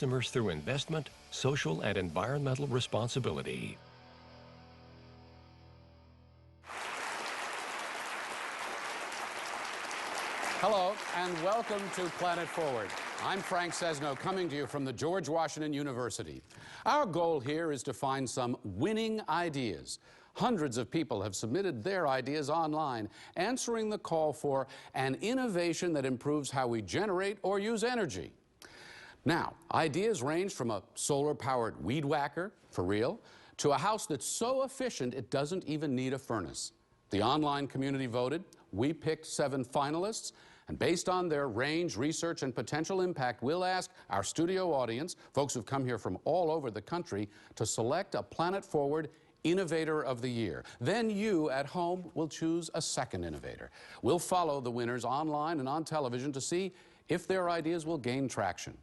customers through investment, social and environmental responsibility. Hello, and welcome to Planet Forward. I'm Frank Sesno, coming to you from the George Washington University. Our goal here is to find some winning ideas. Hundreds of people have submitted their ideas online, answering the call for an innovation that improves how we generate or use energy. Now, ideas range from a solar-powered weed whacker, for real, to a house that's so efficient it doesn't even need a furnace. The online community voted. We picked 7 finalists. And based on their range, research, and potential impact, we'll ask our studio audience, folks who've come here from all over the country, to select a Planet Forward Innovator of the Year. Then you at home will choose a second innovator. We'll follow the winners online and on television to see if their ideas will gain traction.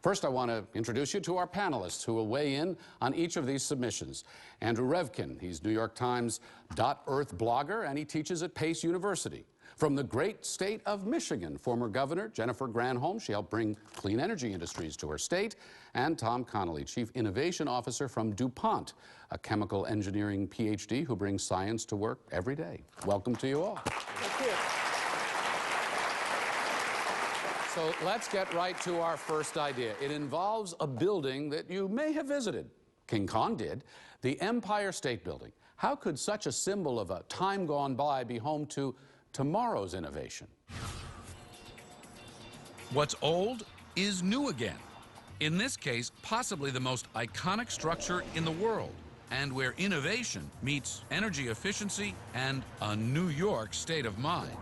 First, I want to introduce you to our panelists who will weigh in on each of these submissions. Andrew Revkin, he's New York Times .Earth blogger, and he teaches at Pace University. From the great state of Michigan, former Governor Jennifer Granholm, she helped bring clean energy industries to her state, and Tom Connolly, Chief Innovation Officer from DuPont, a chemical engineering PhD who brings science to work every day. Welcome to you all. Thank you. So let's get right to our first idea. It involves a building that you may have visited. King Kong did, the Empire State Building. How could such a symbol of a time gone by be home to tomorrow's innovation? What's old is new again. In this case, possibly the most iconic structure in the world, and where innovation meets energy efficiency and a New York state of mind.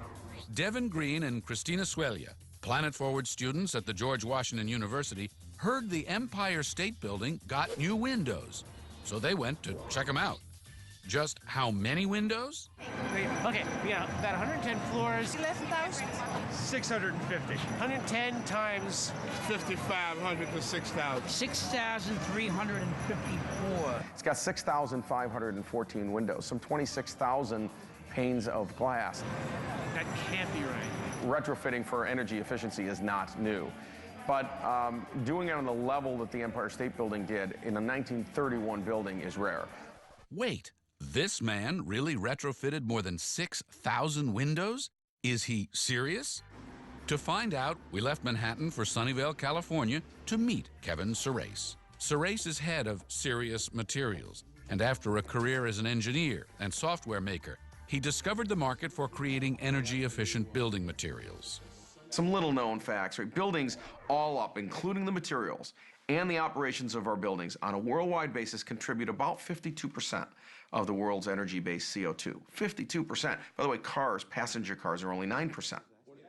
Devin Green and Christina Suelia, Planet Forward students at the George Washington University, heard the Empire State Building got new windows, so they went to check them out. Just how many windows? Okay, we got about 110 floors. 11,000? 650. 110 times 5,500 to 6,000. 6,354. It's got 6,514 windows, some 26,000 panes of glass. That can't be right. Retrofitting for energy efficiency is not new. But doing it on the level that the Empire State Building did in a 1931 building is rare. Wait, this man really retrofitted more than 6,000 windows? Is he serious? To find out, we left Manhattan for Sunnyvale, California to meet Kevin Surace. Surace is head of Sirius Materials, and after a career as an engineer and software maker, he discovered the market for creating energy-efficient building materials. Some little-known facts, right? Buildings all up, including the materials and the operations of our buildings, on a worldwide basis contribute about 52% of the world's energy-based CO2. 52%. By the way, cars, passenger cars, are only 9%.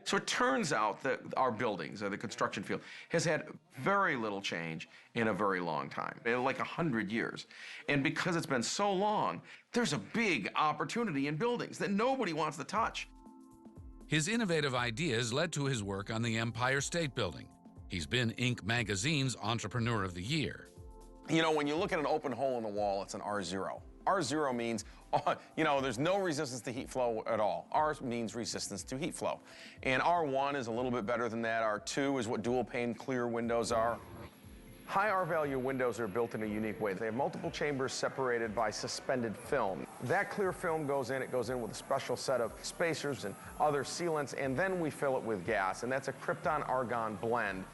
So it turns out that our buildings, or the construction field, has had very little change in a very long time, like 100 years. And because it's been so long, there's a big opportunity in buildings that nobody wants to touch. His innovative ideas led to his work on the Empire State Building. He's been Inc. magazine's Entrepreneur of the Year. You know, when you look at an open hole in the wall, it's an R0. R0 means, you know, there's no resistance to heat flow at all. R means resistance to heat flow. And R1 is a little bit better than that. R2 is what dual pane clear windows are. High R-value windows are built in a unique way. They have multiple chambers separated by suspended film. That clear film goes in, it goes in with a special set of spacers and other sealants, and then we fill it with gas, and that's a krypton-argon blend.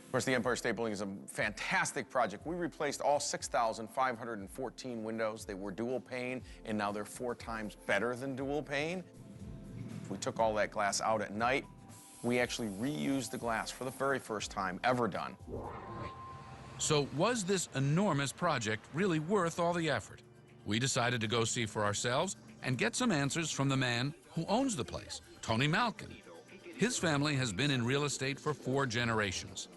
Of course, the Empire State Building is a fantastic project. We replaced all 6,514 windows. They were dual pane, and now they're 4 times better than dual pane. We took all that glass out at night. We actually reused the glass for the very first time ever done. So was this enormous project really worth all the effort? We decided to go see for ourselves and get some answers from the man who owns the place, Tony Malkin. His family has been in real estate for 4 generations.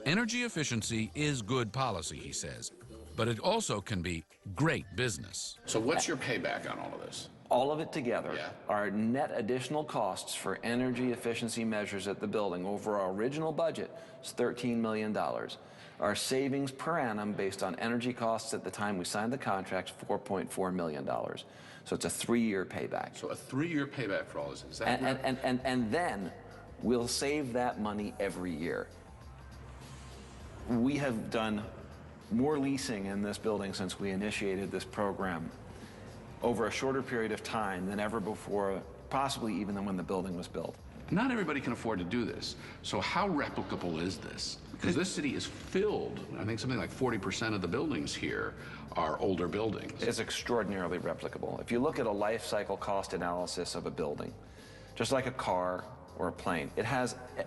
Energy efficiency is good policy, he says, but it also can be great business. So what's your payback on all of this? All of it together, our net additional costs for energy efficiency measures at the building over our original budget is $13 million. Our savings per annum based on energy costs at the time we signed the contract is $4.4 million. So it's a 3-year payback. So a 3-year payback for all this. Is that and then we'll save that money every year. We have done more leasing in this building since we initiated this program over a shorter period of time than ever before, possibly even than when the building was built. Not everybody can afford to do this. So how replicable is this? Because this city is filled, I think something like 40% of the buildings here are older buildings. It's extraordinarily replicable. If you look at a life cycle cost analysis of a building, just like a car or a plane,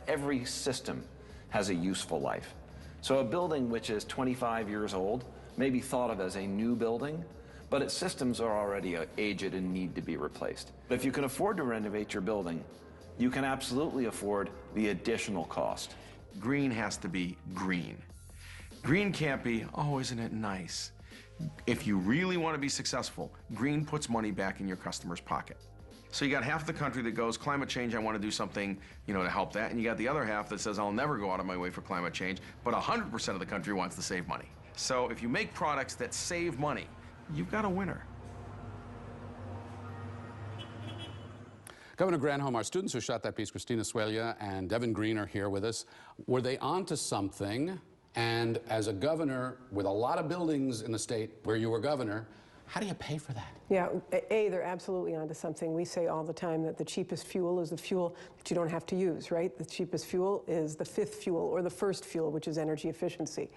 every system has a useful life. So a building which is 25 years old may be thought of as a new building, but its systems are already aged and need to be replaced. But if you can afford to renovate your building, you can absolutely afford the additional cost. Green has to be green. Green can't be, oh, isn't it nice? If you really want to be successful, green puts money back in your customer's pocket. So you got half the country that goes, climate change, I want to do something, to help that. And you got the other half that says, I'll never go out of my way for climate change, but 100% of the country wants to save money. So if you make products that save money, you've got a winner. Governor Granholm, our students who shot that piece, Christina Suelia and Devin Green, are here with us. Were they onto something? And as a governor with a lot of buildings in the state where you were governor, how do you pay for that? Yeah, they're absolutely onto something. We say all the time that the cheapest fuel is the fuel that you don't have to use, right? The cheapest fuel is the fifth fuel or the first fuel, which is energy efficiency.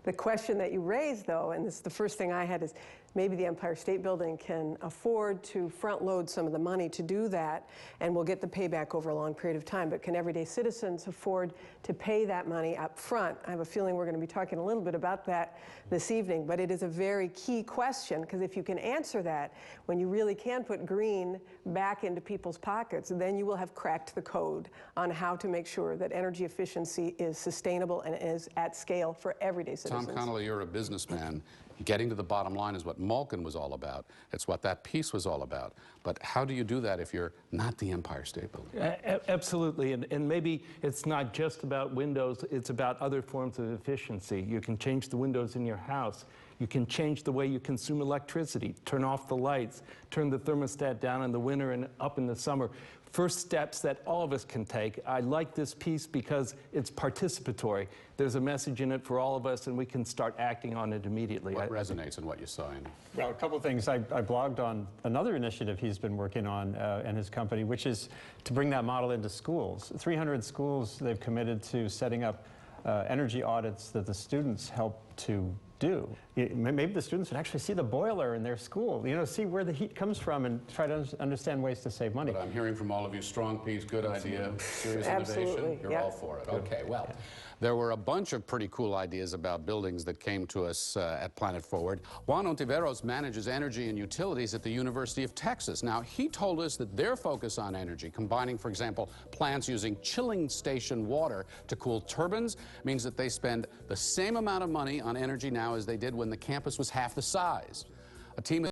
The question that you raised, though, and this is the first thing I had, is maybe the Empire State Building can afford to front load some of the money to do that, and we'll get the payback over a long period of time. But can everyday citizens afford to pay that money up front? I have a feeling we're going to be talking a little bit about that this evening, but it is a very key question, because if you can answer that, when you really can put green back into people's pockets, then you will have cracked the code on how to make sure that energy efficiency is sustainable and is at scale for everyday citizens. Tom Connolly, you're a businessman. Getting to the bottom line is what Malkin was all about. It's what that piece was all about. But how do you do that if you're not the Empire State Building? Absolutely, and maybe it's not just about windows, it's about other forms of efficiency. You can change the windows in your house. You can change the way you consume electricity, turn off the lights, turn the thermostat down in the winter and up in the summer. First steps that all of us can take. I like this piece because it's participatory. There's a message in it for all of us, and we can start acting on it immediately. What resonates in what you saw in it? Well, a couple of things. I blogged on another initiative he's been working on in his company, which is to bring that model into schools. 300 schools they've committed to setting up energy audits that the students help to do. Maybe the students would actually see the boiler in their school, see where the heat comes from and try to understand ways to save money. But I'm hearing from all of you, strong piece, good idea, serious innovation. You're all for it. Okay, well, there were a bunch of pretty cool ideas about buildings that came to us at Planet Forward. Juan Ontiveros manages energy and utilities at the University of Texas. Now, he told us that their focus on energy, combining, for example, plants using chilling station water to cool turbines, means that they spend the same amount of money on energy now as they did when the campus was half the size. A team